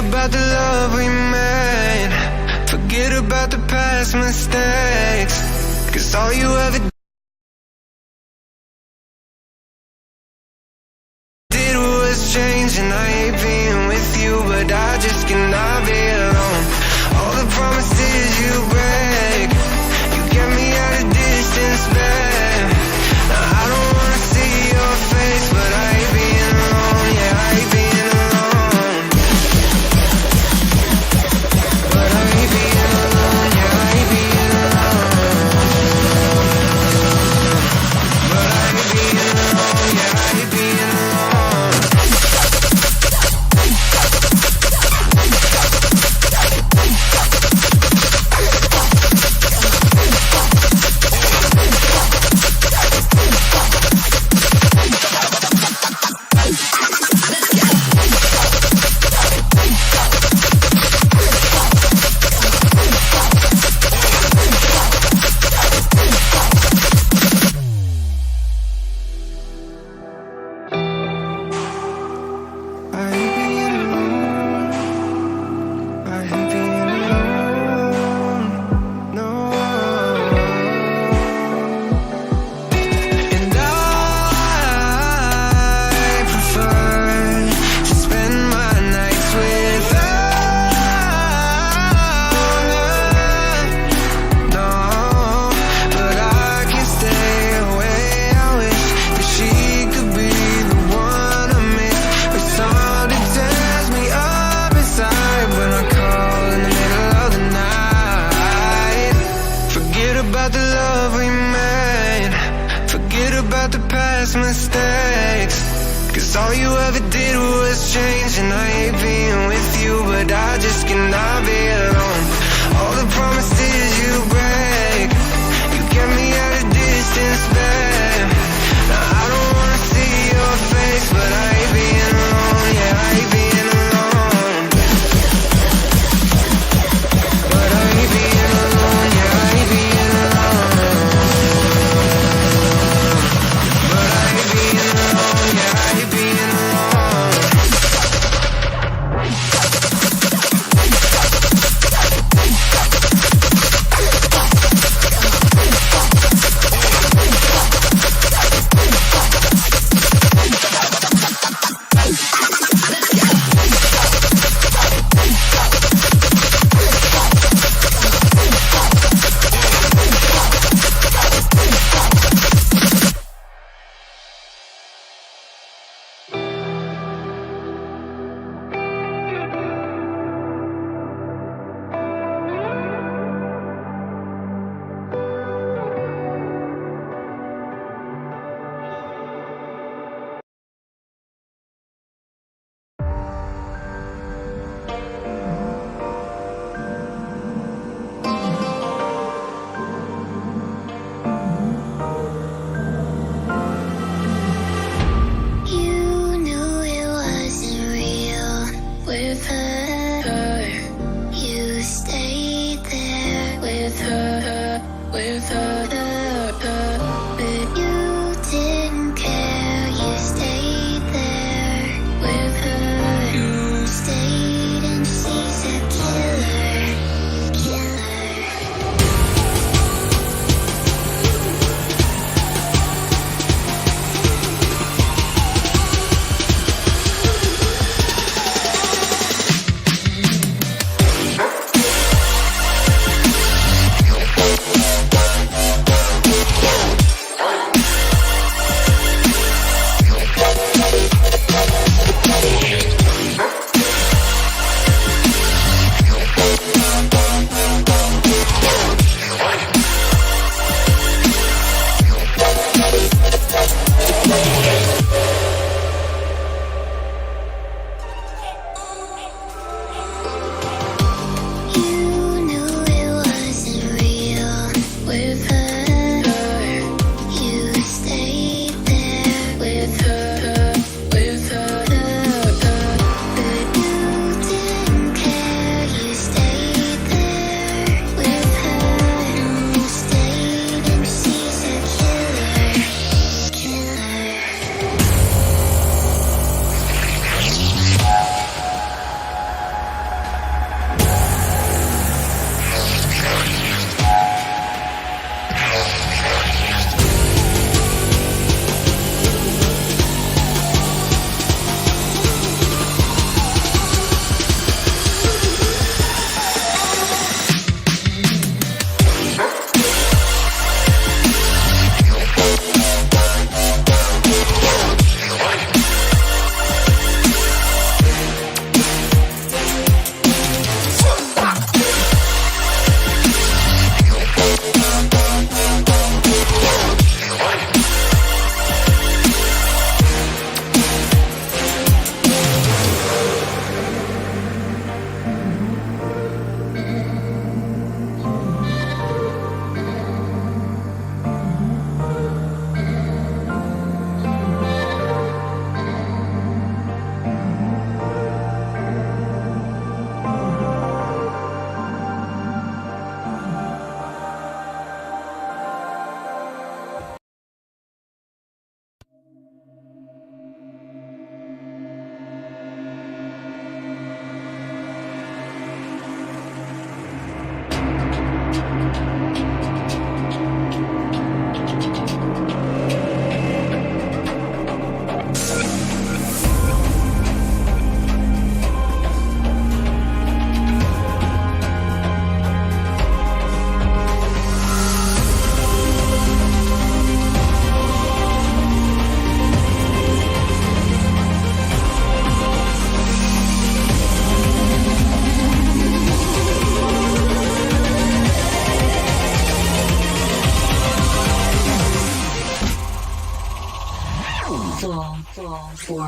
about the love we made. Forget about the past mistakes. 'Cause all you ever did was change. And I hate being with you, but I just cannot be alone. All the promises you break, you get me at a distance, babe. Now I don't wanna see your face, but I hate being alone. Yeah, I hate being alone. But I hate being alone. Yeah, I hate being alone. But I hate being alone. Yeah, I hate being alone. Mistakes, 'cause all you ever did was change. And I hate being with you, but I just cannot be alone. All the promises you break, you get me at a distance, babe. Now I don't wanna see your face, but I hate being alone. Yeah, I hate being alone. But I hate being alone. Yeah, I hate being alone. But I hate being alone. Yeah, I hate being alone.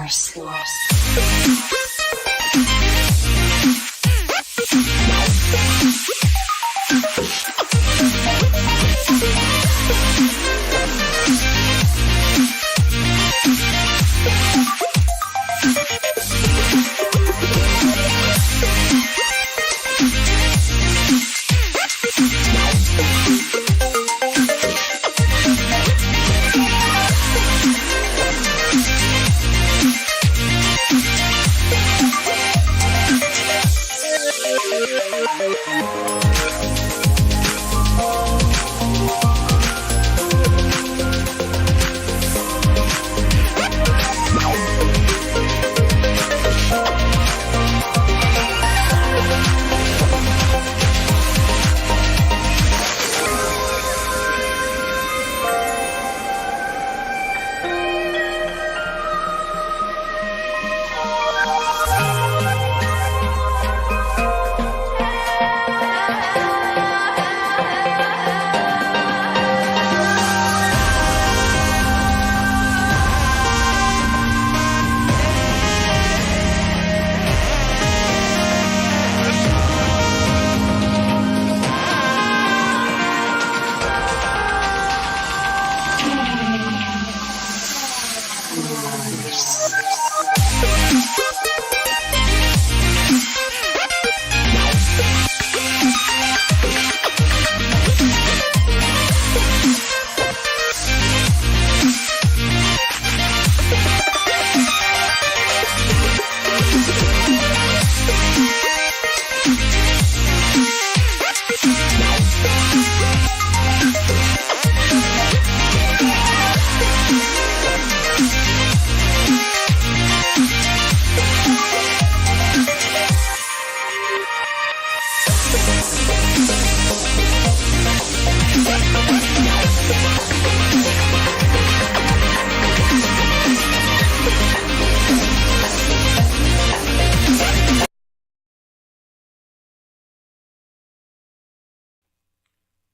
Force.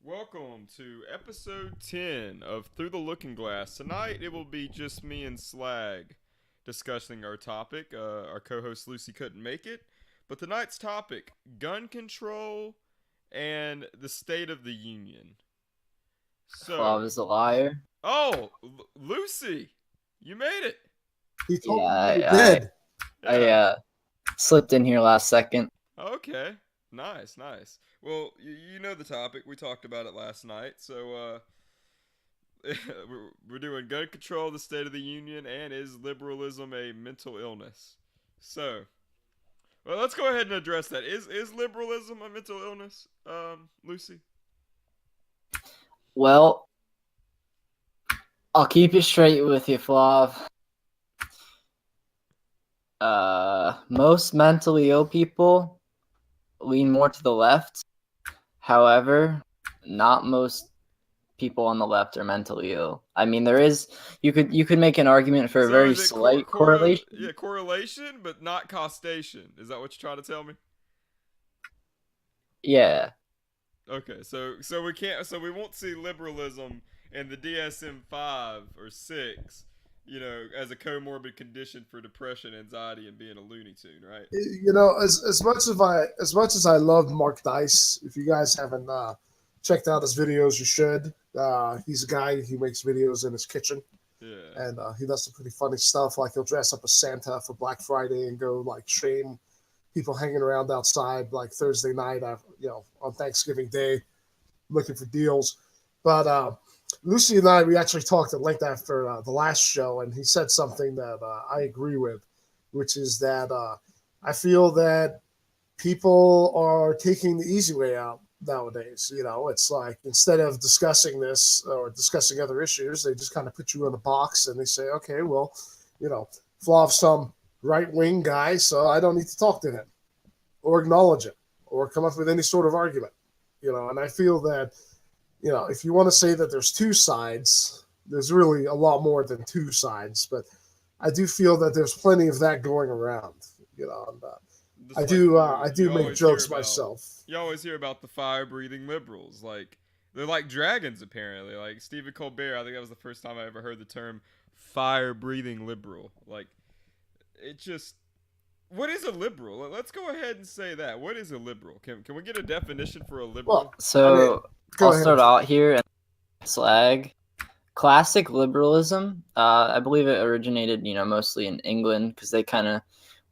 Welcome to episode 10 of Through the Looking Glass. Tonight it will be just me and Slag discussing our topic. Our co-host Lucy couldn't make it, but tonight's topic, gun control and the State of the Union. So, Bob is a liar. Oh, Lucy, you made it. He told me Yeah, he did. I slipped in here last second. Okay, nice. Well, you know the topic. We talked about it last night. So, we're doing gun control, the State of the Union, and is liberalism a mental illness? So, well, let's go ahead and address that. Is liberalism a mental illness, Lucy? Well, I'll keep it straight with you, Flav. Most mentally ill people lean more to the left. However, not most people on the left are mentally ill. I mean, you could make an argument for a very slight correlation. Yeah, correlation, but not causation. Is that what you're trying to tell me? Yeah. Okay, so we won't see liberalism and the DSM-5 or 6, as a comorbid condition for depression, anxiety, and being a Looney Tune, right? As much as I love Mark Dice, if you guys haven't checked out his videos, you should. He's a guy who makes videos in his kitchen. Yeah. And he does some pretty funny stuff. Like he'll dress up as Santa for Black Friday and go like shame people hanging around outside like Thursday night, on Thanksgiving Day, looking for deals. But Lucy and we actually talked at length after the last show, and he said something that I agree with, which is that I feel that people are taking the easy way out nowadays. It's like instead of discussing this or discussing other issues, they just kind of put you in a box and they say, okay, well, Flav's some right-wing guy, so I don't need to talk to him or acknowledge it or come up with any sort of argument. And I feel that if you want to say that there's two sides, there's really a lot more than two sides. But I do feel that there's plenty of that going around. I do make jokes myself. You always hear about the fire-breathing liberals. Like, they're like dragons, apparently. Like, Stephen Colbert, I think that was the first time I ever heard the term fire-breathing liberal. Like, it just. What is a liberal? Let's go ahead and say that. What is a liberal? Can we get a definition for a liberal? Well, So go I'll ahead. start out here and slag. Classic liberalism, I believe it originated, mostly in England because they kind of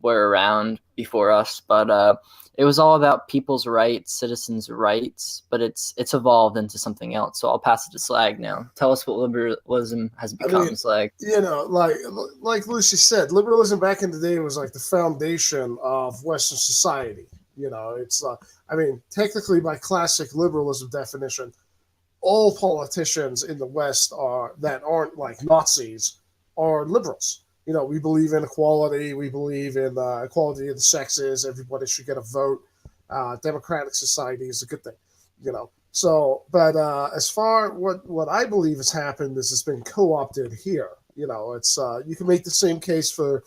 were around before us. But it was all about people's rights, citizens' rights. But it's evolved into something else. So I'll pass it to Slag now. Tell us what liberalism has become, Slag. Like Lucy said, liberalism back in the day was like the foundation of Western society. It's technically by classic liberalism definition, all politicians in the West that aren't like Nazis are liberals. We believe in equality. We believe in equality of the sexes. Everybody should get a vote. Democratic society is a good thing. So, but as far what I believe has happened is it's been co-opted here. It's you can make the same case for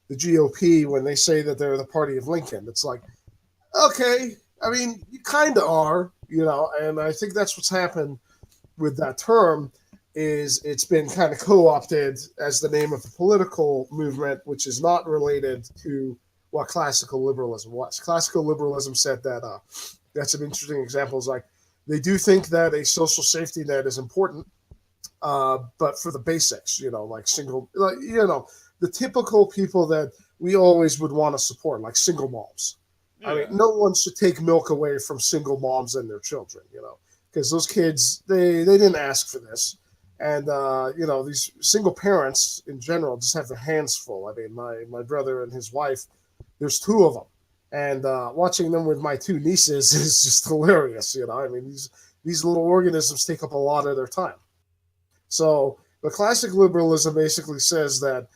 the GOP when they say that they're the party of Lincoln. It's like, okay, you kind of are, and I think that's what's happened with that term. Is it's been kind of co-opted as the name of a political movement, which is not related to what classical liberalism was. Classical liberalism said that that's an interesting example. Is like they do think that a social safety net is important, but for the basics, the typical people that we always would want to support, like single moms. Yeah. No one should take milk away from single moms and their children, because those kids they didn't ask for this. And, these single parents in general just have their hands full. My brother and his wife, there's two of them. And watching them with my two nieces is just hilarious. These little organisms take up a lot of their time. So the classic liberalism basically says that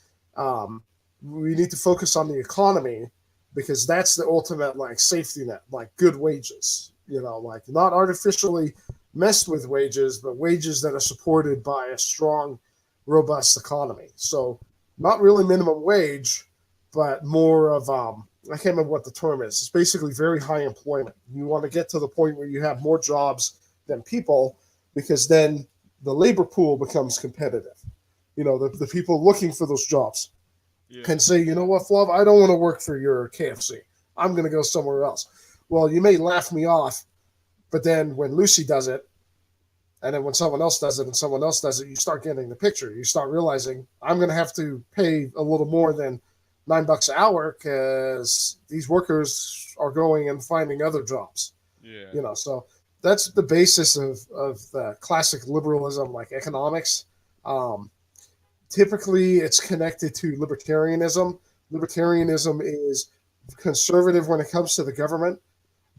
we need to focus on the economy because that's the ultimate safety net, good wages, not artificially messed with wages, but wages that are supported by a strong, robust economy. So not really minimum wage, but more of, I can't remember what the term is. It's basically very high employment. You want to get to the point where you have more jobs than people because then the labor pool becomes competitive. The people looking for those jobs can say, you know what, Flav, I don't want to work for your KFC. I'm going to go somewhere else. Well, you may laugh me off, but then when Lucy does it, and then when someone else does it and someone else does it, you start getting the picture. You start realizing I'm going to have to pay a little more than $9 an hour because these workers are going and finding other jobs. Yeah. So that's the basis of the classic liberalism, like economics. Typically, it's connected to libertarianism. Libertarianism is conservative when it comes to the government,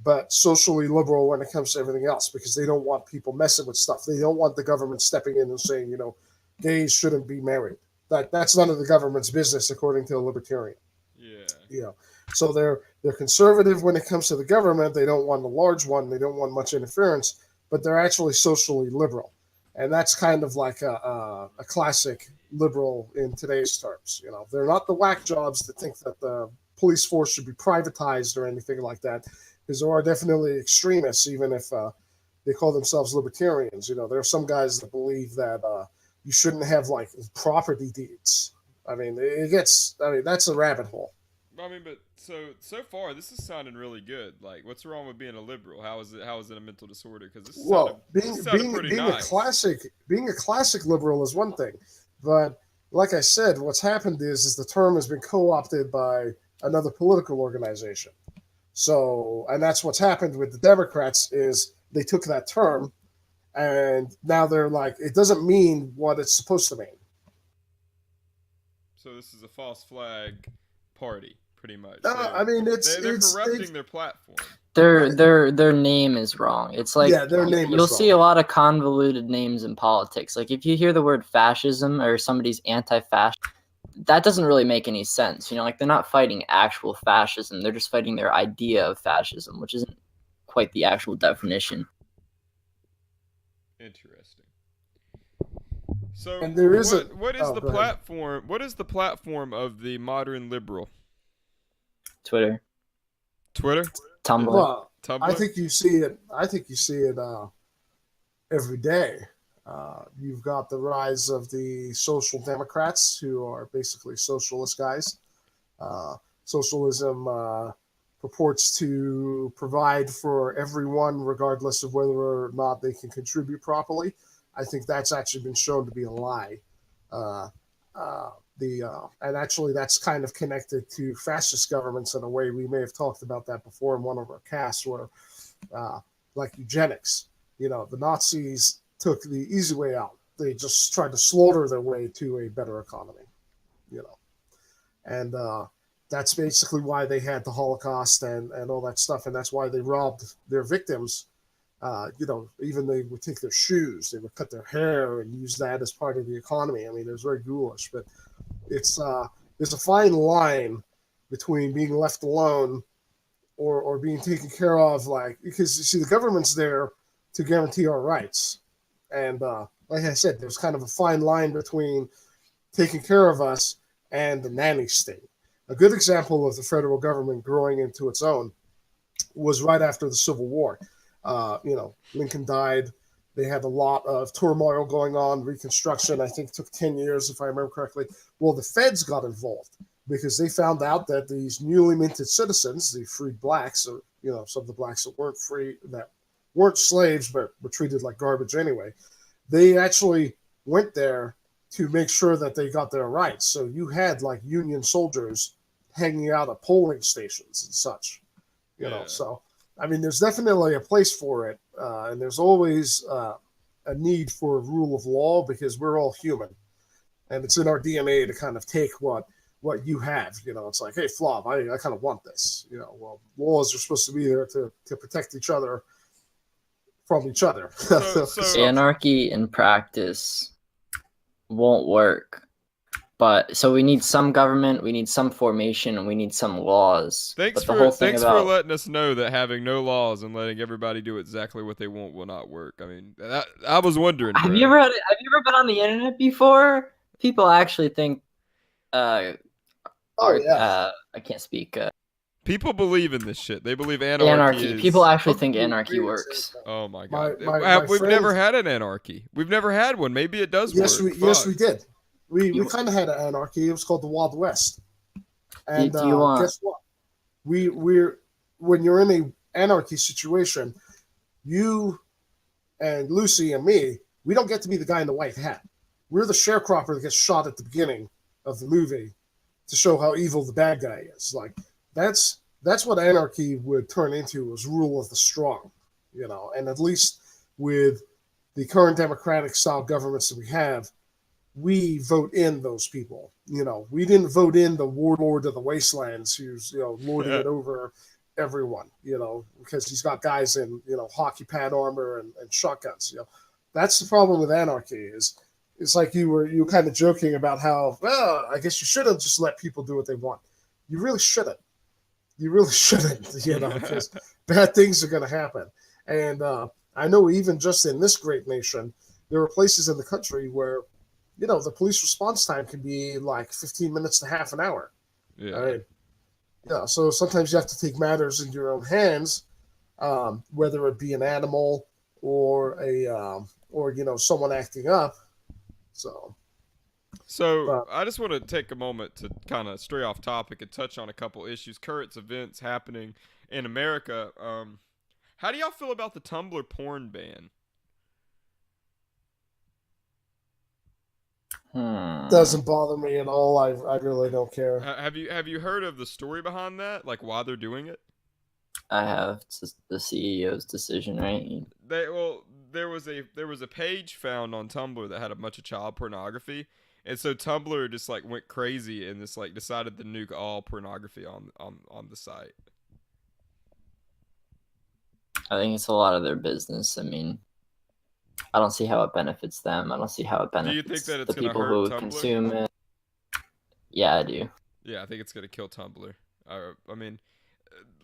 but socially liberal when it comes to everything else because they don't want people messing with stuff. They don't want the government stepping in and saying, gays shouldn't be married. That's none of the government's business, according to a libertarian. Yeah. So they're conservative when it comes to the government. They don't want a large one. They don't want much interference, but they're actually socially liberal. And that's kind of like a classic liberal in today's terms. They're not the whack jobs that think that the police force should be privatized or anything like that. Because there are definitely extremists, even if they call themselves libertarians. There are some guys that believe that you shouldn't have property deeds. That's a rabbit hole. But so far this is sounding really good. What's wrong with being a liberal? How is it a mental disorder? Because being a classic liberal is one thing, but like I said, what's happened is the term has been co-opted by another political organization. So, and that's what's happened with the Democrats is they took that term and now they're it doesn't mean what it's supposed to mean. So this is a false flag party, pretty much. They're corrupting their platform. Their name is wrong. It's their name you'll is see wrong. a lot of convoluted names in politics. If you hear the word fascism or somebody's anti-fascist, that doesn't really make any sense. They're not fighting actual fascism. They're just fighting their idea of fascism, which isn't quite the actual definition. Interesting. So, and there is what is the platform? Ahead. What is the platform of the modern liberal? Twitter, Tumblr. Well, Tumblr? I think you see it every day. You've got the rise of the social democrats who are basically socialist guys. Socialism purports to provide for everyone, regardless of whether or not they can contribute properly. I think that's actually been shown to be a lie. And actually that's kind of connected to fascist governments in a way. We may have talked about that before in one of our casts, where like eugenics, the Nazis took the easy way out. They just tried to slaughter their way to a better economy, and that's basically why they had the Holocaust and all that stuff, and that's why they robbed their victims. Even they would take their shoes, they would cut their hair and use that as part of the economy. I mean, it was very ghoulish, but it's there's a fine line between being left alone or being taken care of, because you see, the government's there to guarantee our rights, and like I said, there's kind of a fine line between taking care of us and the nanny state. A good example of the federal government growing into its own was right after the Civil War. Lincoln died. They had a lot of turmoil going on. Reconstruction, I think, took 10 years, if I remember correctly. Well, the feds got involved because they found out that these newly minted citizens, the freed blacks, or some of the blacks that weren't free, that weren't slaves but were treated like garbage anyway, they actually went there to make sure that they got their rights. So you had like Union soldiers hanging out at polling stations and such, So, I mean, there's definitely a place for it, and there's always a need for rule of law because we're all human, and it's in our DNA to kind of take what you have. It's like, hey, Flav, I kind of want this. Well, laws are supposed to be there to protect each other from each other. So Anarchy in practice won't work. But so we need some government, we need some formation, and we need some laws. Thanks but for letting us know that having no laws and letting everybody do exactly what they want will not work. I mean, I was wondering. Have you ever been on the internet before? People actually think. I can't speak. People believe in this shit. They believe anarchy. Anarchy. People actually think anarchy works. Oh my god! We've friend, never had an anarchy. We've never had one. Maybe it does work. Yes, we did. We kind of had an anarchy. It was called the Wild West. And guess what? We're when you're in an anarchy situation, you and Lucy and me, we don't get to be the guy in the white hat. We're the sharecropper that gets shot at the beginning of the movie to show how evil the bad guy is. Like that's what anarchy would turn into, was rule of the strong, And at least with the current democratic style governments that we have, we vote in those people. We didn't vote in the warlord of the wastelands who's lording it over everyone. Because he's got guys in hockey pad armor and shotguns. That's the problem with anarchy. It's like you were kind of joking about how, well, I guess you should have just let people do what they want. You really shouldn't. Because bad things are going to happen. And I know even just in this great nation, there are places in the country where the police response time can be like 15 minutes to half an hour. Yeah. I mean, so sometimes you have to take matters into your own hands, whether it be an animal or someone acting up. So I just want to take a moment to kind of stray off topic and touch on a couple issues, current events happening in America. How do y'all feel about the Tumblr porn ban? Doesn't bother me at all. I really don't care. Have you heard of the story behind that? Like why they're doing it? I have. It's the CEO's decision, right? There was a page found on Tumblr that had a bunch of child pornography, and so Tumblr just like went crazy and just like decided to nuke all pornography on the site. I think it's a lot of their business. I mean, I don't see how it benefits them. I don't see how it benefits do you think that it's the people hurt who Tumblr? consume it. Yeah, I do. Yeah, I think it's gonna kill Tumblr. I mean,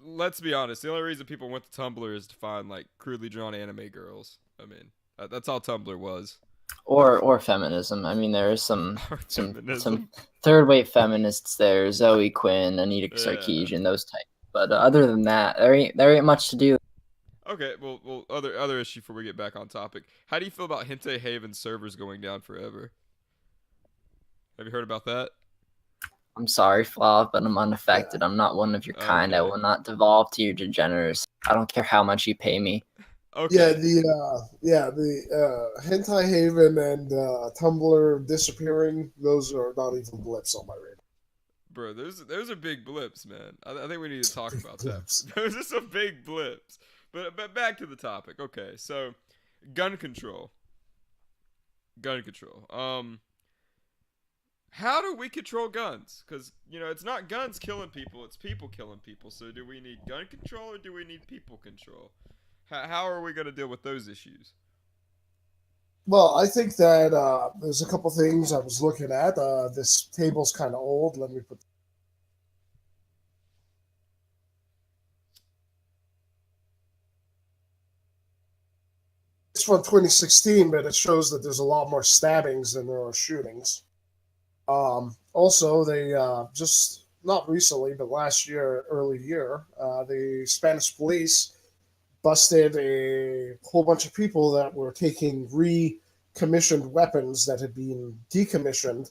let's be honest. The only reason people went to Tumblr is to find like crudely drawn anime girls. I mean, that's all Tumblr was. Or feminism. I mean, there is some third-rate feminists there. Zoe Quinn, Anita Sarkeesian, those types. But other than that, there ain't much to do. Okay, well, other issue before we get back on topic. How do you feel about Hente Haven servers going down forever? Have you heard about that? I'm sorry, Flav, but I'm unaffected. I'm not one of your kind. I Okay. will not devolve to your degeneracy. I don't care how much you pay me. Yeah, Okay. the Hentai Haven and Tumblr disappearing, those are not even blips on my radar. Bro, those are big blips, man. I think we need to talk Big about blips. that. Those are some big blips. But back to the topic. Okay, so gun control. Gun control. How do we control guns? Because it's not guns killing people; it's people killing people. So do we need gun control or do we need people control? How are we going to deal with those issues? Well, I think that there's a couple things I was looking at. This table's kind of old. Let me put. It's from 2016, but it shows that there's a lot more stabbings than there are shootings. Also, they just not recently, but last year, early year, the Spanish police busted a whole bunch of people that were taking recommissioned weapons that had been decommissioned,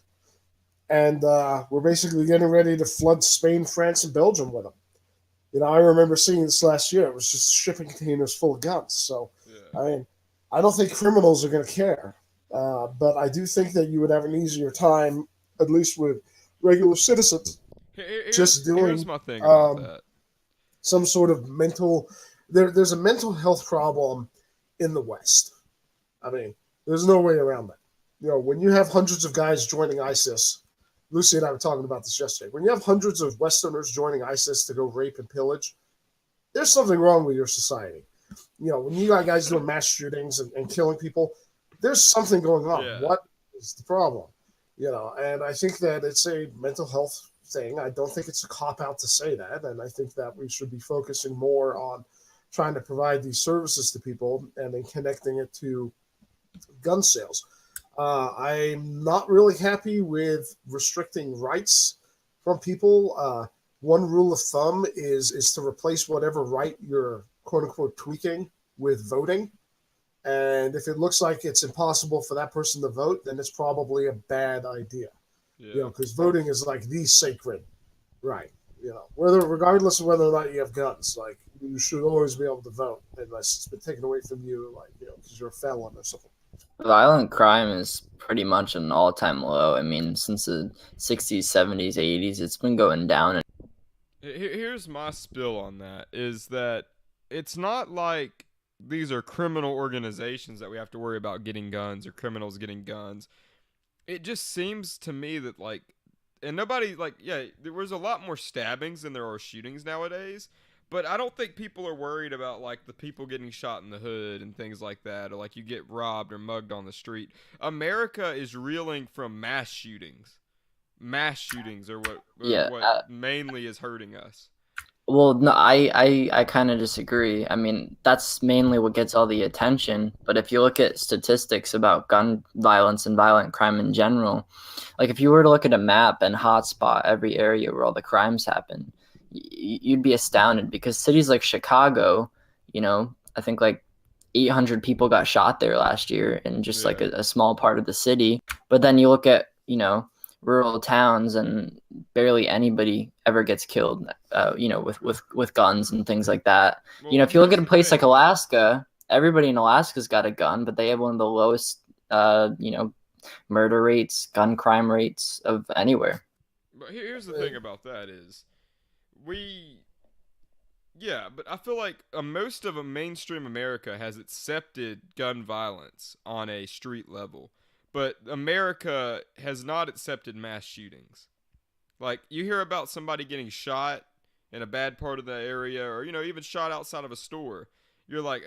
and were basically getting ready to flood Spain, France, and Belgium with them. I remember seeing this last year. It was just shipping containers full of guns. So, Yeah. I mean, I don't think criminals are going to care, but I do think that you would have an easier time, at least with regular citizens, just Here's doing my thing about um, that. some sort of mental. There's a mental health problem in the West. I mean, there's no way around that. When you have hundreds of guys joining ISIS, Lucy and I were talking about this yesterday. When you have hundreds of Westerners joining ISIS to go rape and pillage, there's something wrong with your society. When you got guys doing mass shootings and killing people, there's something going on. Yeah. What is the problem? And I think that it's a mental health thing. I don't think it's a cop out to say that. And I think that we should be focusing more on trying to provide these services to people and then connecting it to gun sales. I'm not really happy with restricting rights from people. One rule of thumb is to replace whatever right you're quote unquote tweaking with voting. And if it looks like it's impossible for that person to vote, then it's probably a bad idea. Yeah. Because voting is like the sacred right. Regardless of whether or not you have guns, like you should always be able to vote unless it's been taken away from you, like because you're a felon or something. Violent crime is pretty much an all-time low. I mean, since the 60s, 70s, 80s, it's been going down. Here's my spill on that is that it's not like these are criminal organizations that we have to worry about getting guns or criminals getting guns. It just seems to me that and nobody there was a lot more stabbings than there are shootings nowadays, but I don't think people are worried about the people getting shot in the hood and things like that, or you get robbed or mugged on the street. America is reeling from mass shootings. Mass shootings are what mainly is hurting us. Well, no, I kind of disagree. I mean, that's mainly what gets all the attention. But if you look at statistics about gun violence and violent crime in general, if you were to look at a map and hotspot every area where all the crimes happen, you'd be astounded because cities like Chicago, I think 800 people got shot there last year in just a small part of the city. But then you look at, rural towns and barely anybody ever gets killed, with guns and things like that. Well, If you look at a place like Alaska, everybody in Alaska's got a gun, but they have one of the lowest, murder rates, gun crime rates of anywhere. But here's the thing about that is but I feel like most of mainstream America has accepted gun violence on a street level. But America has not accepted mass shootings. You hear about somebody getting shot in a bad part of the area or, even shot outside of a store. You're like,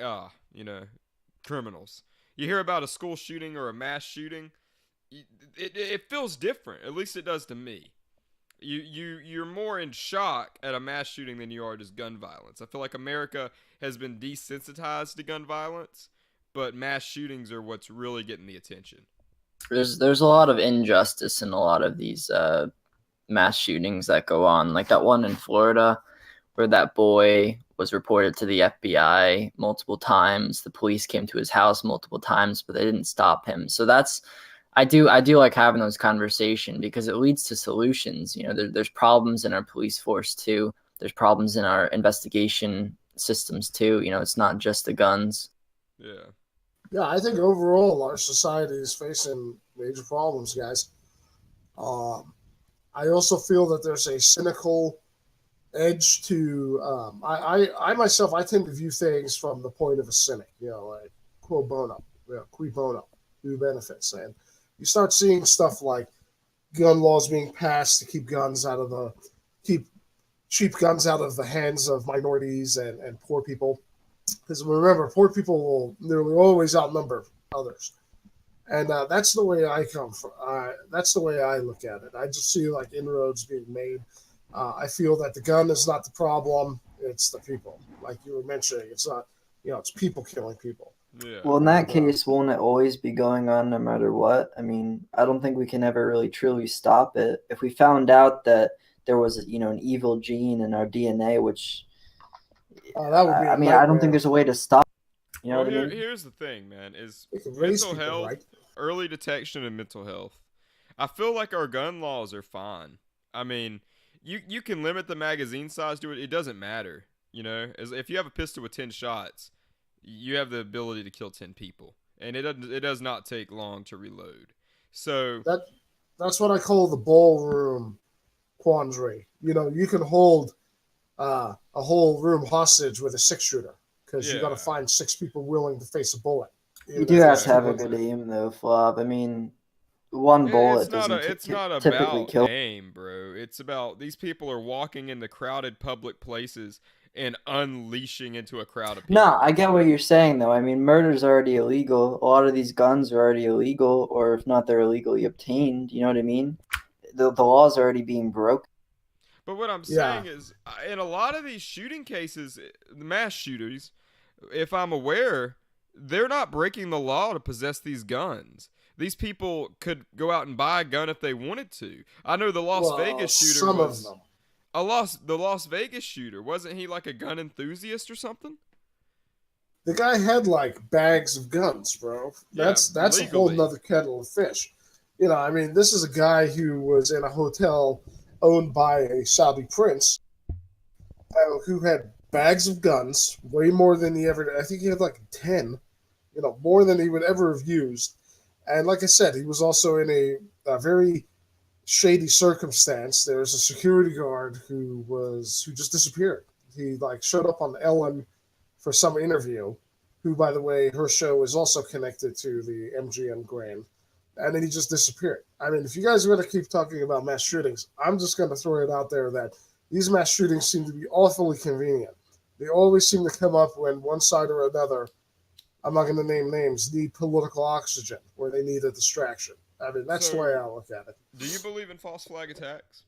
criminals. You hear about a school shooting or a mass shooting, it feels different. At least it does to me. You're more in shock at a mass shooting than you are just gun violence. I feel like America has been desensitized to gun violence, but mass shootings are what's really getting the attention. There's a lot of injustice in a lot of these mass shootings that go on, like that one in Florida where that boy was reported to the FBI multiple times. The police came to his house multiple times, but they didn't stop him. So that's I do like having those conversations because it leads to solutions. You know, there's problems in our police force too. There's problems in our investigation systems too. You know, it's not just the guns. Yeah. Yeah, I think overall our society is facing major problems, guys. Um, I also feel that there's a cynical edge to. I myself, I tend to view things from the point of a cynic. You know, like quo bono, qui bono, who benefits, and you start seeing stuff like gun laws being passed to keep cheap guns out of the hands of minorities and poor people. Because remember, poor people will nearly always outnumber others, and that's the way I come from. That's the way I look at it. I just see like inroads being made. I feel that the gun is not the problem; it's the people. Like you were mentioning, it's not. It's people killing people. Yeah. Well, in that case, won't it always be going on no matter what? I mean, I don't think we can ever really truly stop it. If we found out that there was, an evil gene in our DNA, which, That would be. I mean, I don't think there's a way to stop it. You know Well, what I mean? here's the thing, man, is We can raise mental people, health, right? early detection and mental health. I feel like our gun laws are fine. I mean, you can limit the magazine size to it. It doesn't matter, if you have a pistol with 10 shots, you have the ability to kill 10 people, and it does not take long to reload. So That's what I call the ballroom quandary. You can hold a whole room hostage with a 6-shooter because you got to find 6 people willing to face a bullet. You do have to have a good aim, though, Flop. I mean, one bullet doesn't typically about kill. aim, bro. It's about these people are walking into crowded public places and unleashing into a crowd of people. No, I get what you're saying, though. I mean, murder's already illegal. A lot of these guns are already illegal, or if not, they're illegally obtained. You know what I mean? The law's already being broken. But what I'm saying is, in a lot of these shooting cases, the mass shooters, if I'm aware, they're not breaking the law to possess these guns. These people could go out and buy a gun if they wanted to. I know the Las Vegas shooter some was of them. the Las Vegas shooter. Wasn't he like a gun enthusiast or something? The guy had like bags of guns, bro. That's a whole nother kettle of fish. I mean, this is a guy who was in a hotel owned by a Saudi prince who had bags of guns, way more than he ever. I think he had like 10, more than he would ever have used. And like I said, he was also in a very shady circumstance. There was a security guard who just disappeared. He like showed up on Ellen for some interview, who, by the way, her show is also connected to the MGM Grand. And then he just disappeared. I mean, if you guys are going to keep talking about mass shootings, I'm just going to throw it out there that these mass shootings seem to be awfully convenient. They always seem to come up when one side or another, I'm not going to name names, need political oxygen, where they need a distraction. I mean, that's the way I look at it. Do you believe in false flag attacks?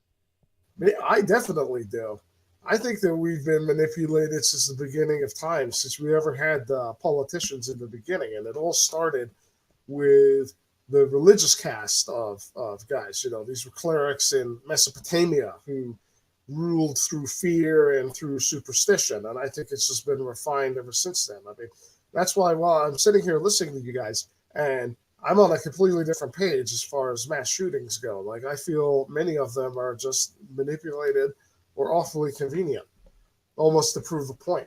I definitely do. I think that we've been manipulated since the beginning of time, since we ever had politicians in the beginning. And it all started with the religious caste of guys. These were clerics in Mesopotamia who ruled through fear and through superstition. And I think it's just been refined ever since then. I mean, that's why while I'm sitting here listening to you guys, and I'm on a completely different page as far as mass shootings go. Like, I feel many of them are just manipulated or awfully convenient, almost to prove a point.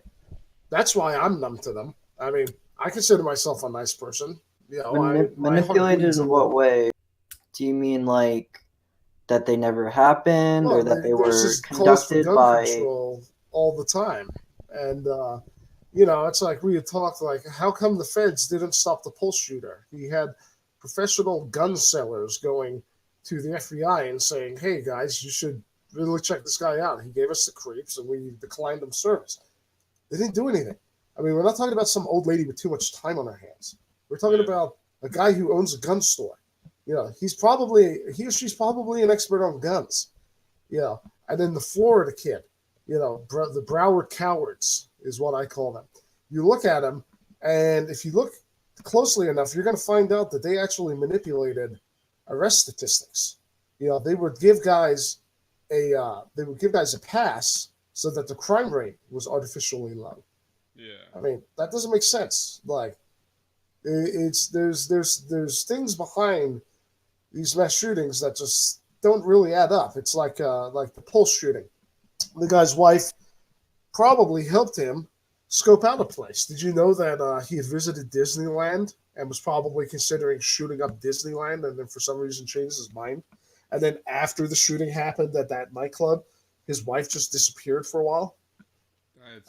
That's why I'm numb to them. I mean, I consider myself a nice person. Manipulated in what way? Do you mean like that they never happened, or that they were conducted by control all the time? And it's like we had talked like, how come the feds didn't stop the Pulse shooter? He had professional gun sellers going to the FBI and saying, "Hey guys, you should really check this guy out. He gave us the creeps, and we declined him service." They didn't do anything. I mean, we're not talking about some old lady with too much time on her hands. We're talking about a guy who owns a gun store. He or she's probably an expert on guns. And then the Florida kid, the Broward cowards is what I call them. You look at them, and if you look closely enough, you're going to find out that they actually manipulated arrest statistics. They would give guys a pass so that the crime rate was artificially low. Yeah. I mean, that doesn't make sense. Like, there's things behind these mass shootings that just don't really add up. It's like the Pulse shooting. The guy's wife probably helped him scope out a place. Did you know that he had visited Disneyland and was probably considering shooting up Disneyland, and then for some reason changed his mind? And then after the shooting happened at that nightclub, his wife just disappeared for a while.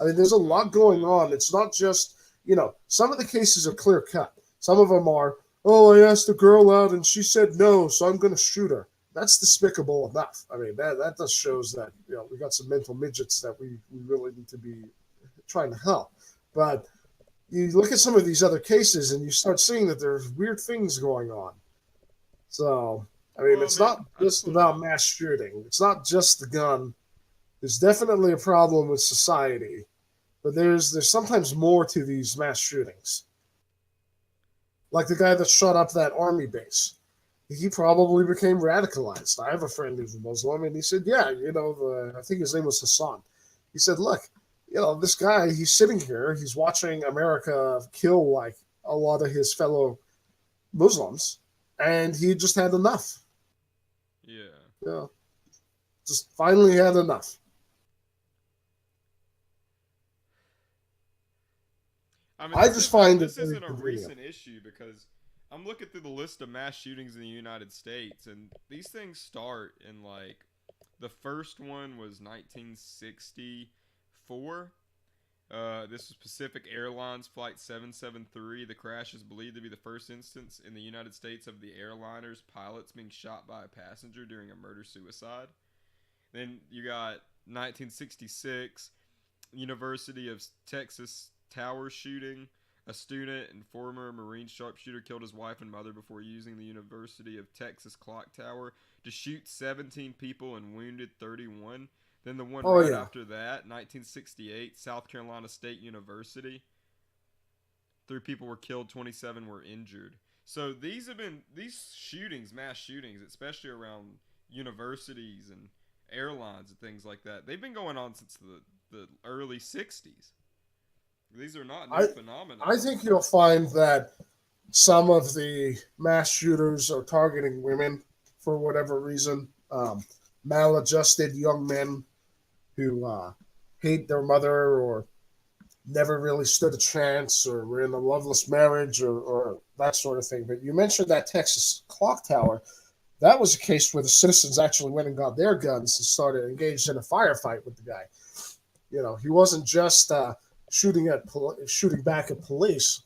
I mean, there's a lot going on. It's not just, some of the cases are clear cut. Some of them are, oh, I asked a girl out and she said no, so I'm going to shoot her. That's despicable enough. I mean, that just shows that, we got some mental midgets that we really need to be trying to help. But you look at some of these other cases and you start seeing that there's weird things going on. So, I mean, it's not just about mass shooting. It's not just the gun. There's definitely a problem with society, but there's sometimes more to these mass shootings. Like the guy that shot up that army base. He probably became radicalized. I have a friend who's Muslim, and he said, yeah, I think his name was Hassan. He said, look, this guy, he's sitting here, he's watching America kill like a lot of his fellow Muslims, and he just had enough. Yeah. Just finally had enough. I mean, I just find this it isn't a very recent issue because I'm looking through the list of mass shootings in the United States, and these things start in like the first one was 1964. This was Pacific Airlines Flight 773. The crash is believed to be the first instance in the United States of the airliner's pilots being shot by a passenger during a murder-suicide. Then you got 1966, University of Texas Tower shooting. A student and former Marine sharpshooter killed his wife and mother before using the University of Texas clock tower to shoot 17 people and wounded 31. Then the one after that, 1968, South Carolina State University. 3 people were killed, 27 were injured. So these shootings, mass shootings, especially around universities and airlines and things like that, they've been going on since the early 60s. These are not new phenomena. I think you'll find that some of the mass shooters are targeting women for whatever reason. Maladjusted young men who hate their mother or never really stood a chance or were in a loveless marriage or that sort of thing. But you mentioned that Texas clock tower. That was a case where the citizens actually went and got their guns and started engaged in a firefight with the guy. He wasn't just shooting back at police.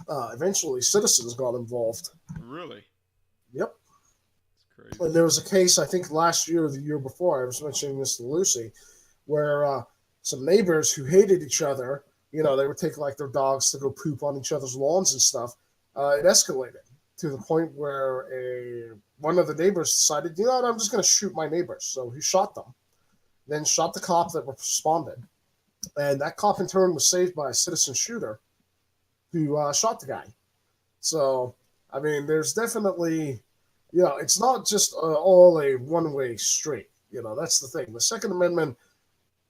Eventually, citizens got involved. Really? Yep. That's crazy. And there was a case, I think last year or the year before, I was mentioning this to Lucy, where some neighbors who hated each other, they would take like their dogs to go poop on each other's lawns and stuff. It escalated to the point where one of the neighbors decided, I'm just going to shoot my neighbors. So he shot them, then shot the cop that responded. And that cop in turn was saved by a citizen shooter who shot the guy. So, I mean, there's definitely, it's not just all a one-way street. That's the thing. The Second Amendment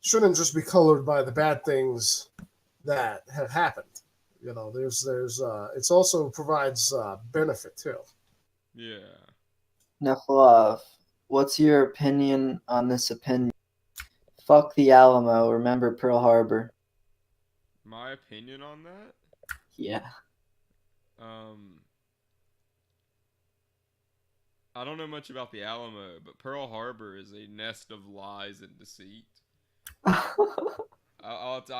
shouldn't just be colored by the bad things that have happened. There's it also provides benefit too. Yeah. Neflov, what's your opinion on this opinion? Fuck the Alamo. Remember Pearl Harbor. My opinion on that? Yeah. I don't know much about the Alamo, but Pearl Harbor is a nest of lies and deceit. I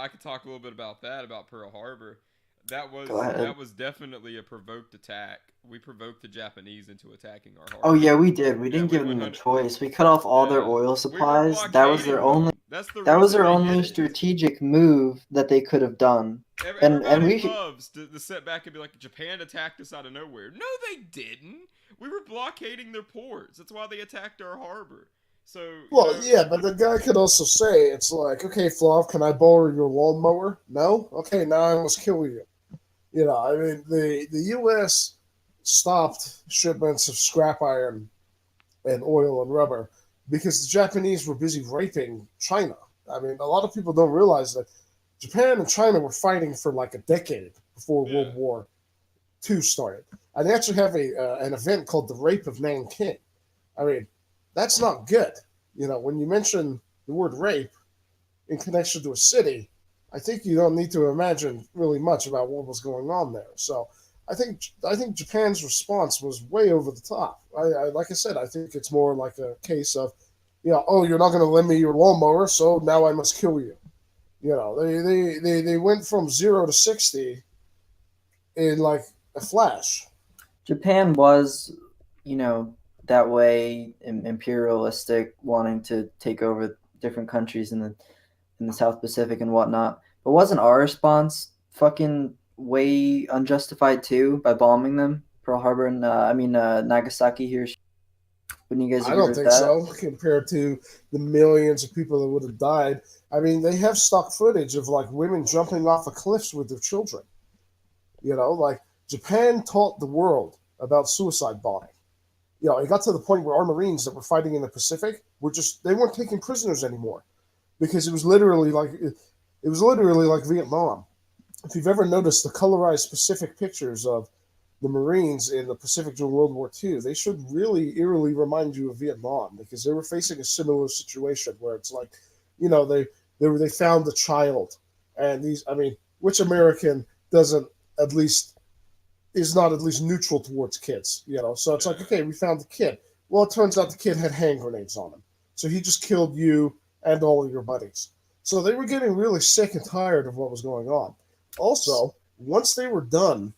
could talk a little bit about that, about Pearl Harbor. That was definitely a provoked attack. We provoked the Japanese into attacking our harbor. Oh yeah, we did. We didn't give them a choice. We cut off all their oil supplies. That was their only. That was their only strategic move that they could have done. Everybody loves to sit back and be like, Japan attacked us out of nowhere. No, they didn't. We were blockading their ports. That's why they attacked our harbor. So. Yeah, but the guy could also say, it's like, okay, Flav, can I borrow your lawnmower? No? Okay, now I must kill you. I mean, the U.S. stopped shipments of scrap iron and oil and rubber because the Japanese were busy raping China. I mean, a lot of people don't realize that Japan and China were fighting for like a decade before World War II started. And they actually have an event called the Rape of Nanking. I mean, that's not good. When you mention the word rape in connection to a city, I think you don't need to imagine really much about what was going on there. So I think Japan's response was way over the top. Like I said, I think it's more like a case of, oh, you're not going to lend me your lawnmower, so now I must kill you. They went from 0 to 60 in like a flash. Japan was, that way imperialistic, wanting to take over different countries in the South Pacific and whatnot. But wasn't our response fucking way unjustified too by bombing them, Pearl Harbor and Nagasaki, Hiroshima? Wouldn't you guys I agree don't with think that? so compared to the millions of people that would have died. I mean, they have stock footage of like women jumping off of cliffs with their children. Like Japan taught the world about suicide bombing. It got to the point where our Marines that were fighting in the Pacific they weren't taking prisoners anymore because it was literally like Vietnam. If you've ever noticed the colorized Pacific pictures of the Marines in the Pacific during World War II, they should really eerily remind you of Vietnam because they were facing a similar situation where it's like, they found the child, and which American doesn't at least is not at least neutral towards kids, So it's like, okay, we found the kid. Well, it turns out the kid had hand grenades on him, so he just killed you and all of your buddies. So they were getting really sick and tired of what was going on. Also, once they were done,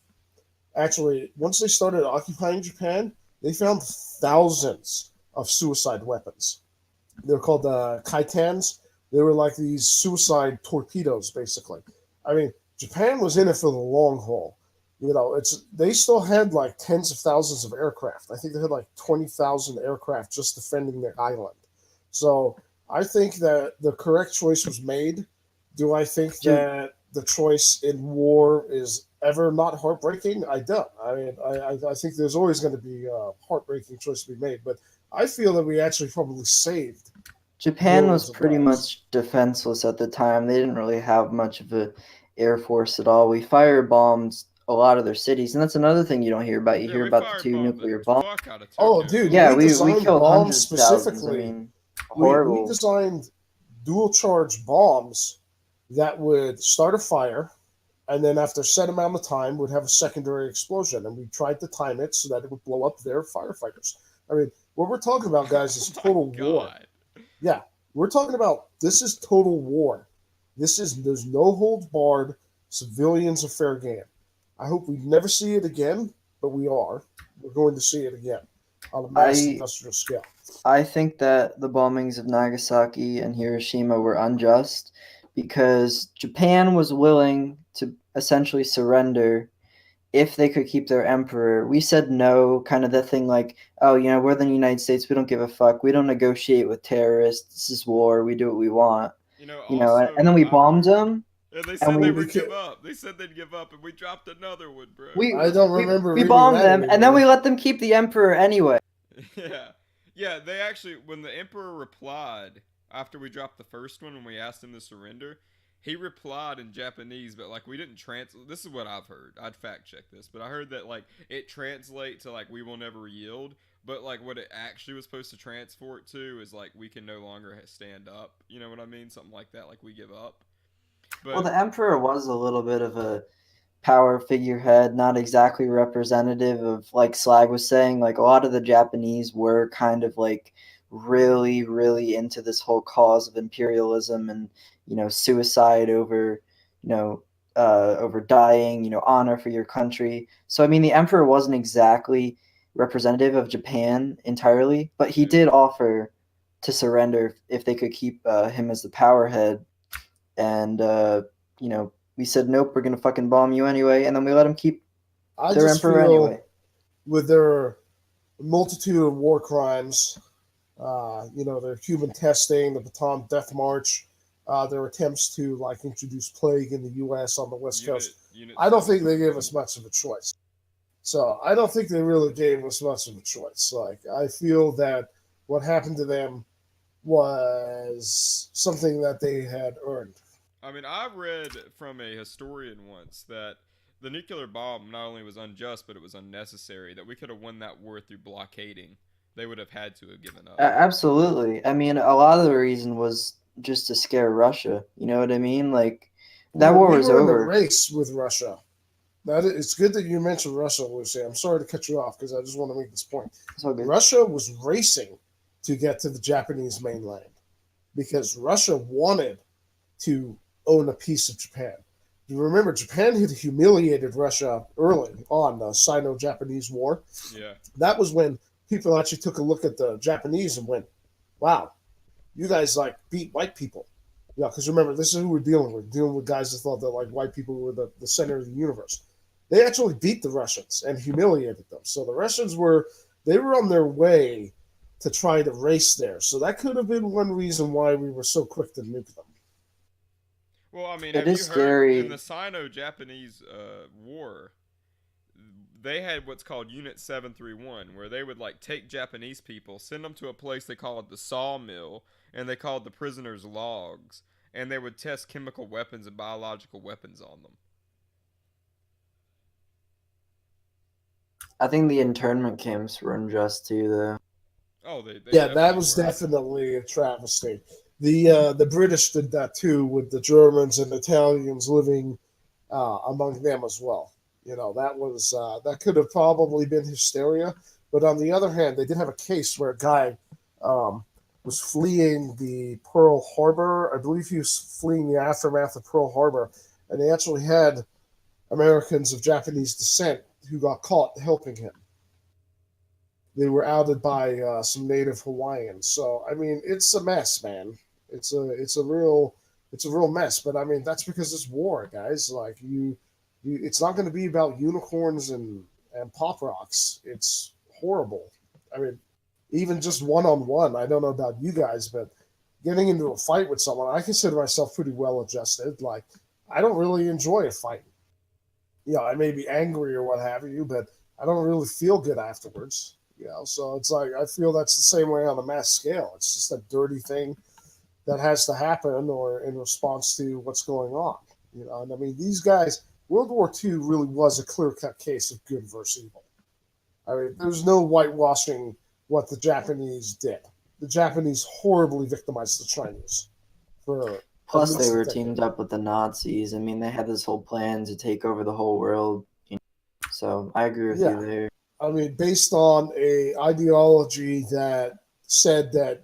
once they started occupying Japan, they found thousands of suicide weapons. They're called kaitans. They were like these suicide torpedoes, basically. I mean, Japan was in it for the long haul. They still had like tens of thousands of aircraft. I think they had like 20,000 aircraft just defending their island. So I think that the correct choice was made. Do I think that the choice in war is ever not heartbreaking? I don't. I mean, I think there's always going to be a heartbreaking choice to be made, but I feel that we actually probably saved. Japan was millions of pretty lives. much defenseless at the time. They didn't really have much of a air force at all. We firebombed a lot of their cities, and that's another thing you don't hear about. You Yeah, hear we about the 2 firebombed nuclear the bombs. fuck out of Oh, Tokyo. dude, Yeah, we we designed killed bombs hundreds of thousands. I specifically. mean, We horrible. designed dual charge bombs that would start a fire, and then after a set amount of time would have a secondary explosion, and we tried to time it so that it would blow up their firefighters. I mean, what we're talking about, guys, is total war. Yeah, we're talking about this is total war. There's no holds barred. Civilians are fair game. I hope we never see it again, but we are. We're going to see it again on a mass industrial scale. I think that the bombings of Nagasaki and Hiroshima were unjust because Japan was willing to essentially surrender if they could keep their emperor. We said no, kind of the thing like, oh, we're the United States. We don't give a fuck. We don't negotiate with terrorists. This is war. We do what we want. Also, and then we bombed them. And they said they would give up. They said they'd give up, and we dropped another one, bro. I don't remember. We bombed them, and then we let them keep the emperor anyway. Yeah. They actually, when the emperor replied after we dropped the first one, when we asked him to surrender, he replied in Japanese, but like we didn't translate. This is what I've heard. I'd fact check this, but I heard that like it translates to like we will never yield. But like what it actually was supposed to transport to is like we can no longer stand up. You know what I mean? Something like that. Like we give up. Well, the emperor was a little bit of a power figurehead, not exactly representative of, like Slag was saying, like a lot of the Japanese were kind of like really, really into this whole cause of imperialism and, suicide over, over dying, honor for your country. So, I mean, the emperor wasn't exactly representative of Japan entirely, but he did offer to surrender if they could keep him as the power head. And, we said, nope, we're going to fucking bomb you anyway. And then we let them keep their emperor anyway. With their multitude of war crimes, their human testing, the Bataan Death March, their attempts to like introduce plague in the U.S. on the West Coast. I don't think they gave us much of a choice. So I don't think they really gave us much of a choice. Like I feel that what happened to them was something that they had earned. I mean, I read from a historian once that the nuclear bomb not only was unjust, but it was unnecessary. That we could have won that war through blockading. They would have had to have given up. Absolutely. I mean, a lot of the reason was just to scare Russia. You know what I mean? Like that Well, war we was were in a over. race with Russia. It's good that you mentioned Russia, Lucy. I'm sorry to cut you off because I just want to make this point. It's all good. Russia was racing to get to the Japanese mainland because Russia wanted to own a piece of Japan. You remember, Japan had humiliated Russia early on the Sino-Japanese War. Yeah. That was when people actually took a look at the Japanese and went, wow, you guys like beat white people. Yeah, because remember, this is who we're dealing with. Dealing with guys that thought that like white people were the center of the universe. They actually beat the Russians and humiliated them. So the Russians were on their way to try to race there. So that could have been one reason why we were so quick to nuke them. Well, I mean, It have is you heard scary. in the Sino-Japanese war, they had what's called Unit 731, where they would like take Japanese people, send them to a place they call it the sawmill, and they called the prisoners logs, and they would test chemical weapons and biological weapons on them. I think the internment camps were unjust too, though. Oh, they Yeah, that definitely was were. definitely a travesty. The British did that too with the Germans and Italians living among them as well. You know, that could have probably been hysteria. But on the other hand, they did have a case where a guy was fleeing the Pearl Harbor. I believe he was fleeing the aftermath of Pearl Harbor, and they actually had Americans of Japanese descent who got caught helping him. They were outed by some native Hawaiians. So I mean, it's a mess, man. It's a real mess. But I mean, that's because it's war, guys. Like it's not going to be about unicorns and pop rocks. It's horrible. I mean, even just one on one. I don't know about you guys, but getting into a fight with someone, I consider myself pretty well adjusted. Like I don't really enjoy a fight. You know, I may be angry or what have you, but I don't really feel good afterwards. You know, so it's like I feel that's the same way on a mass scale. It's just a dirty thing that has to happen or in response to what's going on. You know, and I mean these guys, World War II really was a clear-cut case of good versus evil. I mean, there's no whitewashing what the Japanese did. The Japanese horribly victimized the Chinese for Plus, they least a were decade. teamed up with the Nazis. I mean, they had this whole plan to take over the whole world. You know? So I agree with Yeah. you there. I mean, based on a ideology that said that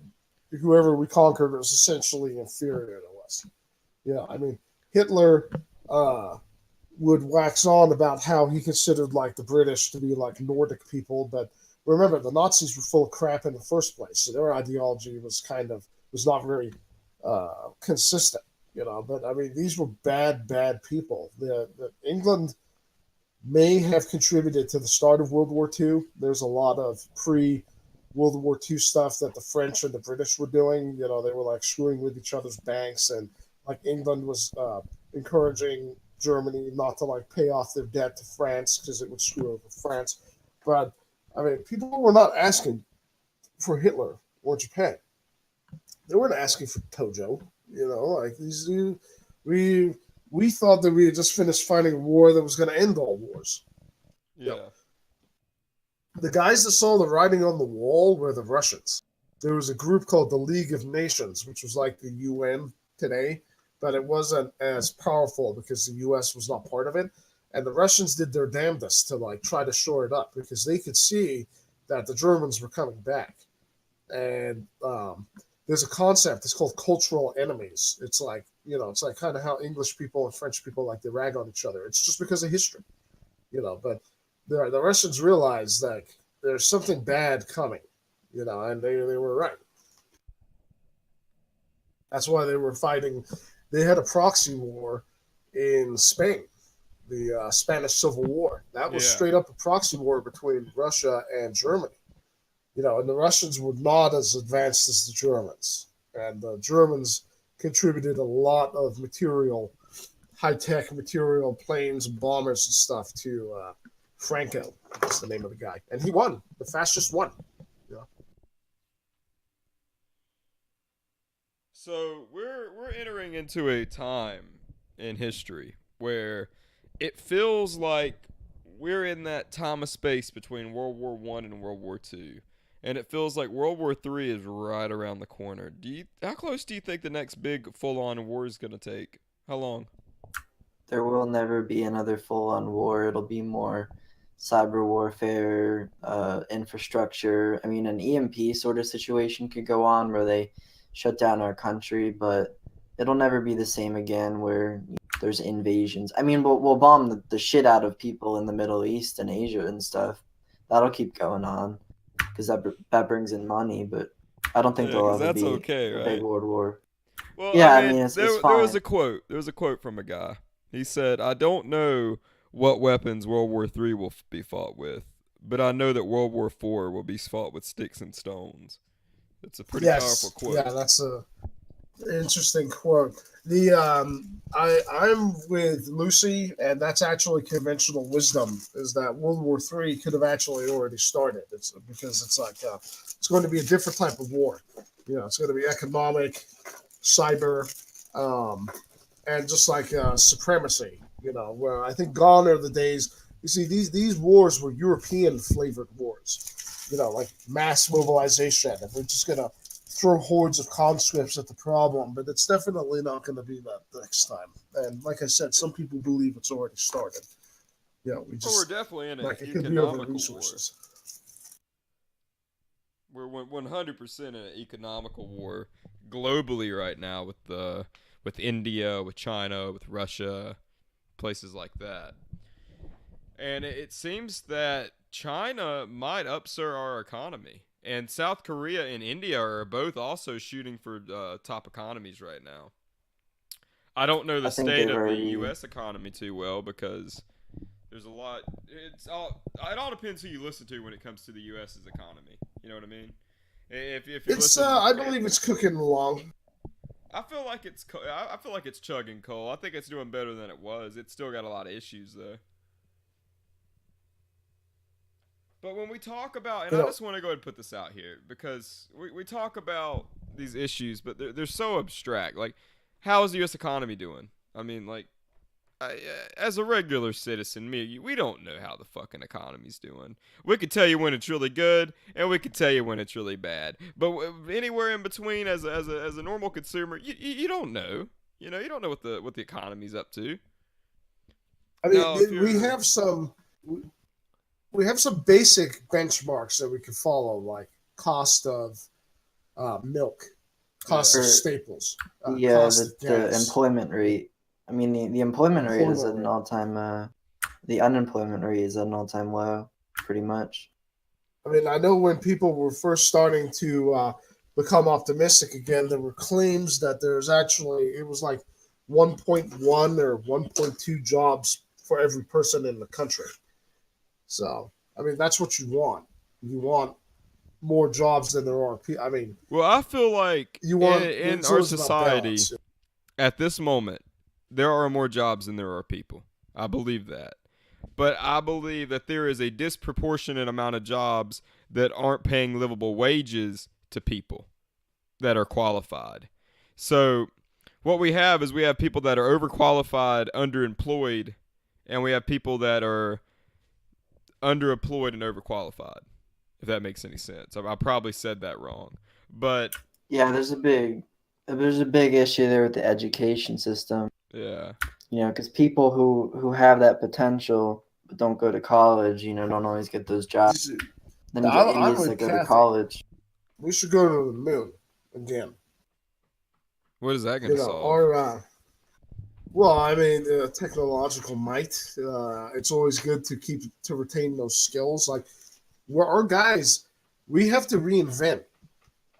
whoever we conquered was essentially inferior to us. Yeah, I mean, Hitler would wax on about how he considered like the British to be like Nordic people, but remember the Nazis were full of crap in the first place, so their ideology was not very consistent, you know. But I mean, these were bad people. The England may have contributed to the start of World War II. There's a lot of pre-World War II stuff that the French and the British were doing. You know, they were like screwing with each other's banks, and like England was encouraging Germany not to like pay off their debt to France because it would screw over France. But I mean, people were not asking for Hitler or Japan. They weren't asking for Tojo. You know, like these we thought that we had just finished fighting a war that was going to end all wars. Yeah. The guys that saw the writing on the wall were the Russians. There was a group called the League of Nations, which was like the UN today, but it wasn't as powerful because the US was not part of it. And the Russians did their damnedest to like try to shore it up because they could see that the Germans were coming back. And there's a concept, it's called cultural enemies. It's like, you know, it's like kind of how English people and French people like to rag on each other. It's just because of history, you know, but the Russians realized that there's something bad coming, you know, and they were right. That's why they were fighting. They had a proxy war in Spain, the Spanish Civil War. That was straight up a proxy war between Russia and Germany. You know, and the Russians were not as advanced as the Germans. And the Germans contributed a lot of material, high-tech material, planes, bombers, and stuff to Franco. That's the name of the guy. And he won. The fascists won. Yeah. So we're entering into a time in history where it feels like we're in that time of space between World War One and World War Two, and it feels like World War Three is right around the corner. How close do you think the next big full-on war is gonna take? How long? There will never be another full-on war. It'll be more cyber warfare, infrastructure. I mean, an EMP sort of situation could go on where they shut down our country, but it'll never be the same again where there's invasions. I mean, we'll bomb the shit out of people in the Middle East and Asia and stuff. That'll keep going on because that brings in money, but I don't think Yeah, there'll 'cause ever that's be okay, a right? big world war. Well, Yeah, I I mean, mean, it's there fine. was a quote. There was a quote from a guy. He said, "I don't know what weapons World War III will be fought with, but I know that World War IV will be fought with sticks and stones." It's a pretty powerful quote. Yeah, that's a interesting quote. I'm with Lucy, and that's actually conventional wisdom. Is that World War III could have actually already started? It's because it's like it's going to be a different type of war. You know, it's going to be economic, cyber, and just like supremacy. You know, where I think gone are the days. You see, these wars were European flavored wars. You know, like mass mobilization, and we're just gonna throw hordes of conscripts at the problem, but it's definitely not going to be that next time. And like I said, some people believe it's already started. You know, we Well, just we're definitely in an like it could be over economical war. resources. We're 100% in an economical war globally right now with India, with China, with Russia, places like that. And it seems that China might upset our economy. And South Korea and India are both also shooting for top economies right now. I don't know the I think state they've of the already- U.S. economy too well because there's a lot. It all depends who you listen to when it comes to the U.S.'s economy. You know what I mean? If you It's listen, I believe it's cooking along. I feel like I feel like it's chugging coal. I think it's doing better than it was. It's still got a lot of issues though. But when we talk about, and I just want to go ahead and put this out here, because we talk about these issues, but they're so abstract. Like, how is the U.S. economy doing? I mean, like, as a regular citizen, we don't know how the fucking economy's doing. We could tell you when it's really good, and we could tell you when it's really bad. But anywhere in between, as a normal consumer, you don't know. You know, you don't know what the economy's up to. I mean, Now, we have some basic benchmarks that we can follow, like cost of milk, cost of staples, cost of the gas. employment rate. I mean, the employment rate is at Employment an rate. all-time. The unemployment rate is at an all-time low, pretty much. I mean, I know when people were first starting to become optimistic again, there were claims that there's actually, it was like 1.1 or 1.2 jobs for every person in the country. So, I mean, that's what you want. You want more jobs than there are people. I mean, well, I feel like you want in it's our always about society balance. at this moment, there are more jobs than there are people. I believe that. But I believe that there is a disproportionate amount of jobs that aren't paying livable wages to people that are qualified. So what we have is we have people that are overqualified, underemployed, and we have people that are underemployed and overqualified, if that makes any sense. I probably said that wrong. But Yeah, there's a big issue there with the education system. yeah. You know, because people who have that potential but don't go to college, you know, don't always get those jobs. Then you get I'm idiots with that go Kathy. to college. We should go to the moon again. What is that going You to know, solve? our well, I mean, technological might. It's always good to retain those skills. Like, we're our guys, we have to reinvent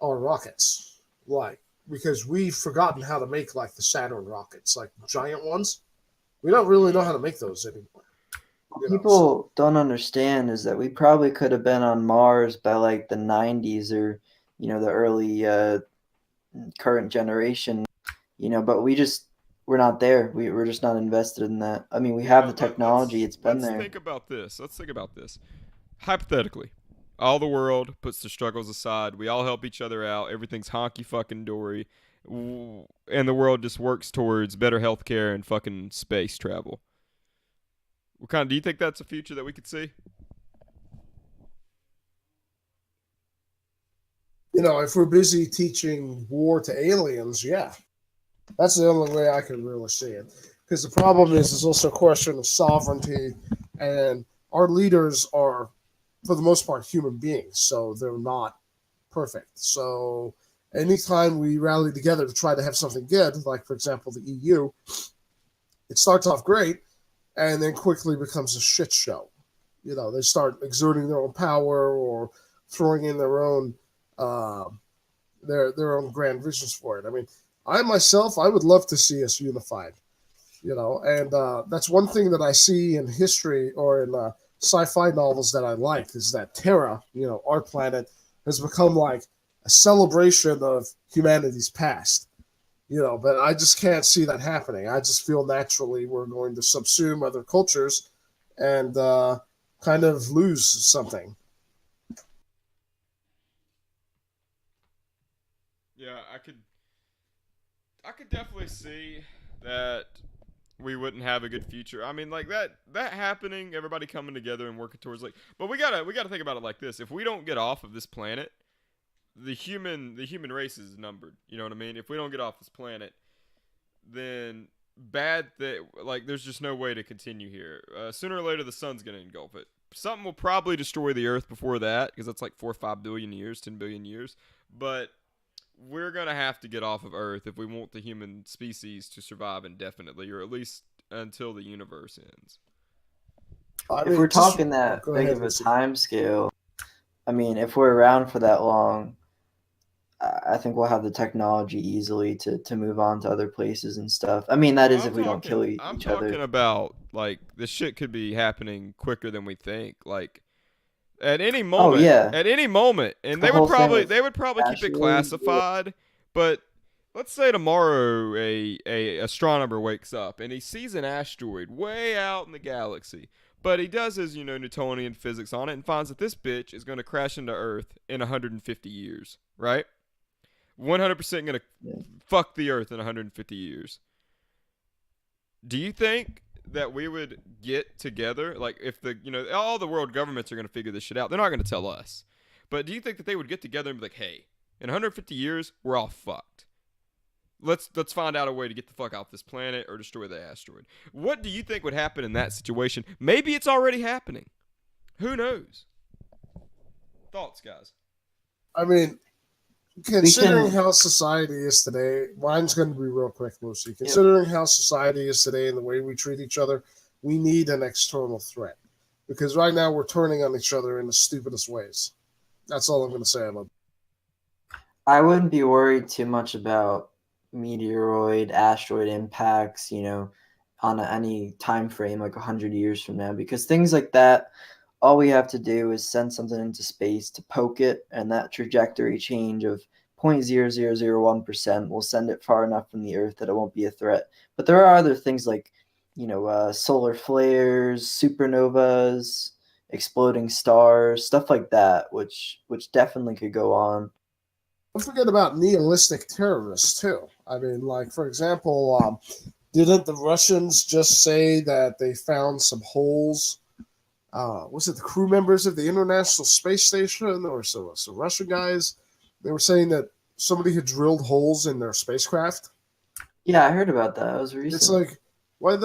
our rockets, like because we've forgotten how to make like the Saturn rockets, like giant ones. We don't really know how to make those anymore. What people don't understand is that we probably could have been on Mars by like the 90s or, you know, the early current generation, you know, but we're not there. We're just not invested in that. I mean, we have the technology. It's been there. Let's think about this. Hypothetically, all the world puts their struggles aside. We all help each other out. Everything's honky fucking dory. And the world just works towards better healthcare and fucking space travel. What kind? Do you think that's a future that we could see? You know, if we're busy teaching war to aliens, yeah, that's the only way I can really see it. Because the problem is, it's also a question of sovereignty, and our leaders are, for the most part, human beings, so they're not perfect. So anytime we rally together to try to have something good, like for example the EU, it starts off great and then quickly becomes a shit show. You know, they start exerting their own power or throwing in their own their own grand visions for it. I mean, I myself, I would love to see us unified. You know, and that's one thing that I see in history or in sci-fi novels that I like is that Terra, you know, our planet, has become like a celebration of humanity's past. You know, but I just can't see that happening. I just feel naturally we're going to subsume other cultures and kind of lose something. Yeah, I could definitely see that we wouldn't have a good future. I mean, like that happening, everybody coming together and working towards like. But we gotta think about it like this: if we don't get off of this planet, the human race is numbered. You know what I mean? If we don't get off this planet, then there's just no way to continue here. Sooner or later, the sun's gonna engulf it. Something will probably destroy the Earth before that, because that's like 4 or 5 billion years, 10 billion years. But we're going to have to get off of Earth if we want the human species to survive indefinitely, or at least until the universe ends. If we're talking that big of a time scale, I mean, if we're around for that long, I think we'll have the technology easily to move on to other places and stuff. I mean, that is if we don't kill each other. I'm talking about, like, this shit could be happening quicker than we think. Like, at any moment. Oh, yeah. At any moment. And they would probably keep it classified. But let's say tomorrow a astronomer wakes up and he sees an asteroid way out in the galaxy. But he does his, Newtonian physics on it and finds that this bitch is going to crash into Earth in 150 years, right? 100% going to fuck the Earth in 150 years. Do you think that we would get together? Like, if all the world governments are going to figure this shit out, they're not going to tell us. But do you think that they would get together and be like, hey, in 150 years, we're all fucked. Let's find out a way to get the fuck off this planet or destroy the asteroid. What do you think would happen in that situation? Maybe it's already happening. Who knows? Thoughts, guys? I mean, considering how society is today, mine's going to be real quick, Lucy. Considering how society is today and the way we treat each other, we need an external threat. Because right now we're turning on each other in the stupidest ways. That's all I'm going to say about it. I wouldn't be worried too much about meteoroid, asteroid impacts, on any time frame, like 100 years from now, because things like that, all we have to do is send something into space to poke it, and that trajectory change of 0.0001% will send it far enough from the Earth that it won't be a threat. But there are other things like, solar flares, supernovas, exploding stars, stuff like that, which definitely could go on. Don't forget about nihilistic terrorists, too. I mean, like, for example, didn't the Russians just say that they found some holes? Was it the crew members of the International Space Station or some Russian guys? They were saying that somebody had drilled holes in their spacecraft. Yeah, I heard about that. It was recent. It's like, what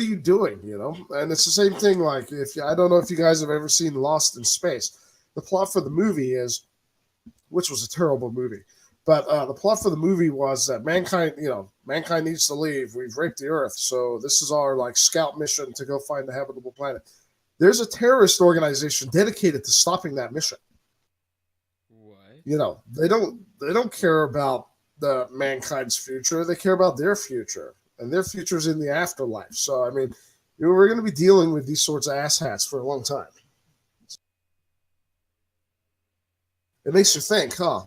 are you doing, And it's the same thing, like, I don't know if you guys have ever seen Lost in Space. The plot for the movie is, which was a terrible movie, but the plot for the movie was that mankind needs to leave. We've raped the Earth, so this is our, like, scout mission to go find the habitable planet. There's a terrorist organization dedicated to stopping that mission. What? They don't care about the mankind's future. They care about their future, and their future's in the afterlife. So, I mean, we're going to be dealing with these sorts of asshats for a long time. It makes you think, huh?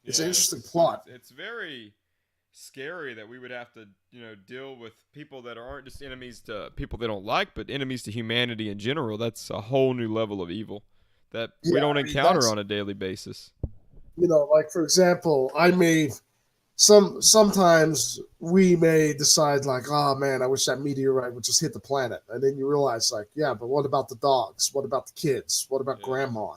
It's an interesting plot. It's very scary that we would have to, deal with people that aren't just enemies to people they don't like, but enemies to humanity in general. That's a whole new level of evil that we don't encounter on a daily basis. Like, for example, I may sometimes we may decide like, oh man, I wish that meteorite would just hit the planet, and then you realize like, yeah, but what about the dogs? What about the kids? What about grandma?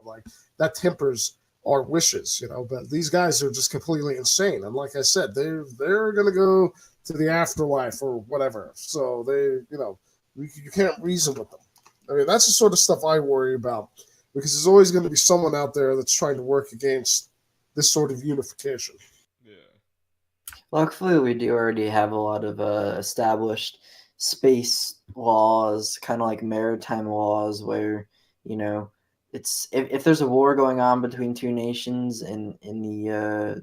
Like that tempers our wishes, But these guys are just completely insane, and like I said, they're gonna go to the afterlife or whatever. So you can't reason with them. I mean, that's the sort of stuff I worry about because there's always going to be someone out there that's trying to work against this sort of unification. Luckily, we do already have a lot of established space laws, kind of like maritime laws, where it's if there's a war going on between two nations in the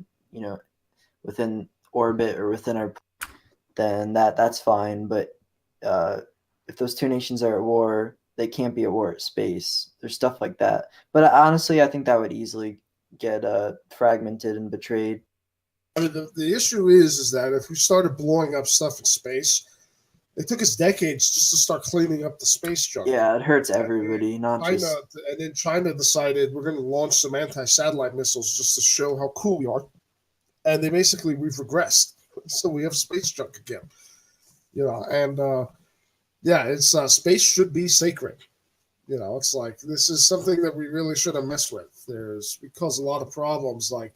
within orbit or within our, then that's fine. But if those two nations are at war, they can't be at war at space. There's stuff like that. But honestly, I think that would easily get fragmented and betrayed. I mean, the issue is that if we started blowing up stuff in space, it took us decades just to start cleaning up the space junk. Yeah, it hurts everybody, not China, just. And then China decided we're going to launch some anti-satellite missiles just to show how cool we are, and we've regressed, so we have space junk again. It's space should be sacred. It's like this is something that we really shouldn't mess with. We cause a lot of problems, like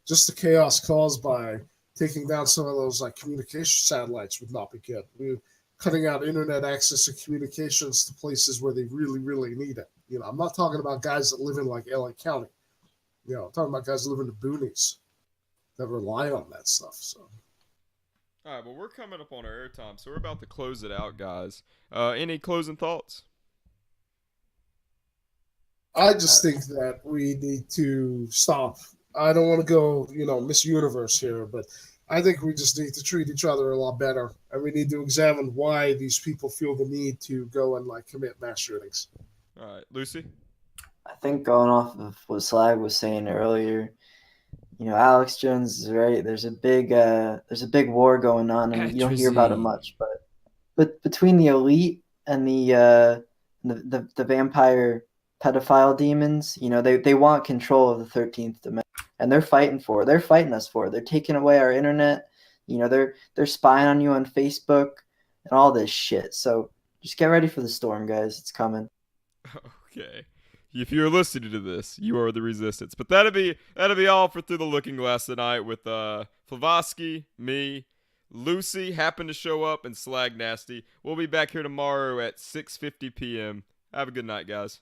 just the chaos caused by taking down some of those like communication satellites would not be good. We're cutting out internet access and communications to places where they really, really need it. I'm not talking about guys that live in like LA County. I'm talking about guys that live in the boonies that rely on that stuff. So. All right, well, we're coming up on our airtime, so we're about to close it out, guys. Any closing thoughts? I just think that we need to stop. I don't want to go, Miss Universe here, but I think we just need to treat each other a lot better, and we need to examine why these people feel the need to go and like commit mass shootings. All right, Lucy? I think going off of what Slag was saying earlier, Alex Jones is right. There's a big war going on, and you don't hear about it much. But between the elite and the vampire pedophile demons, they want control of the 13th dimension, and they're fighting us for it. They're taking away our internet. They're spying on you on Facebook and all this shit. So just get ready for the storm, guys. It's coming. Okay. If you're listening to this, you are the resistance. But that'll be all for Through the Looking Glass tonight with Flavoski, me, Lucy happened to show up, and Slag Nasty. We'll be back here tomorrow at 6:50 p.m. Have a good night, guys.